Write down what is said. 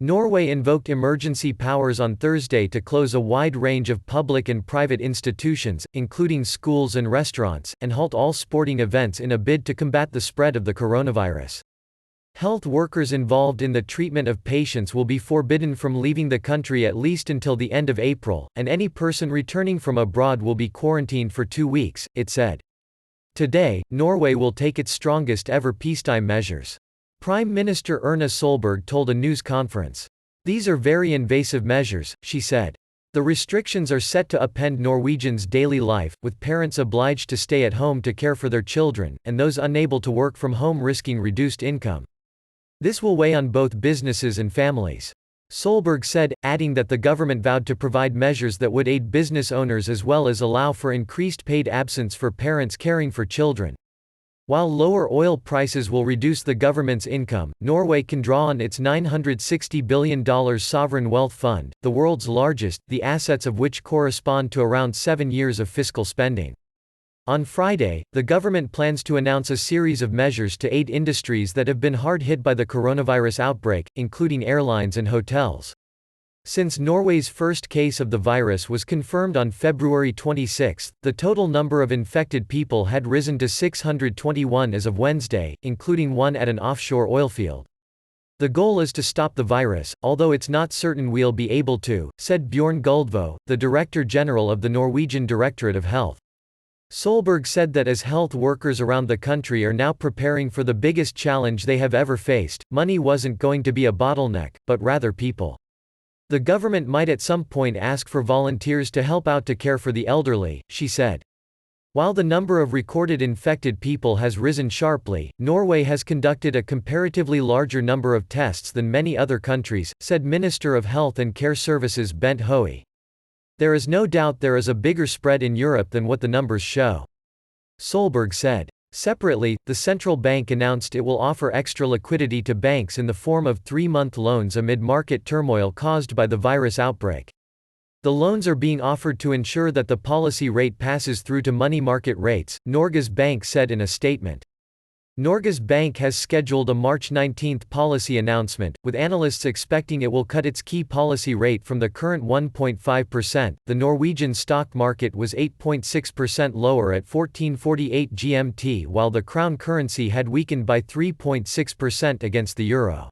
Norway invoked emergency powers on Thursday to close a wide range of public and private institutions, including schools and restaurants, and halt all sporting events in a bid to combat the spread of the coronavirus. Health workers involved in the treatment of patients will be forbidden from leaving the country at least until the end of April, and any person returning from abroad will be quarantined for 2 weeks, it said. Today, Norway will take its strongest ever peacetime measures. Prime Minister Erna Solberg told a news conference. "These are very invasive measures," she said. The restrictions are set to upend Norwegians' daily life, with parents obliged to stay at home to care for their children, and those unable to work from home risking reduced income. This will weigh on both businesses and families. Solberg said, adding that the government vowed to provide measures that would aid business owners as well as allow for increased paid absence for parents caring for children. While lower oil prices will reduce the government's income, Norway can draw on its $960 billion sovereign wealth fund, the world's largest, the assets of which correspond to around 7 years of fiscal spending. On Friday, the government plans to announce a series of measures to aid industries that have been hard hit by the coronavirus outbreak, including airlines and hotels. Since Norway's first case of the virus was confirmed on February 26, the total number of infected people had risen to 621 as of Wednesday, including one at an offshore oilfield. The goal is to stop the virus, although it's not certain we'll be able to, said Bjørn Guldvå, the Director General of the Norwegian Directorate of Health. Solberg said that as health workers around the country are now preparing for the biggest challenge they have ever faced, money wasn't going to be a bottleneck, but rather people. The government might at some point ask for volunteers to help out to care for the elderly, she said. While the number of recorded infected people has risen sharply, Norway has conducted a comparatively larger number of tests than many other countries, said Minister of Health and Care Services Bent Høie. There is no doubt there is a bigger spread in Europe than what the numbers show. Solberg said. Separately, the central bank announced it will offer extra liquidity to banks in the form of 3-month loans amid market turmoil caused by the virus outbreak. The loans are being offered to ensure that the policy rate passes through to money market rates, Norges Bank said in a statement. Norges Bank has scheduled a March 19 policy announcement, with analysts expecting it will cut its key policy rate from the current 1.5%. The Norwegian stock market was 8.6% lower at 1448 GMT, while the crown currency had weakened by 3.6% against the euro.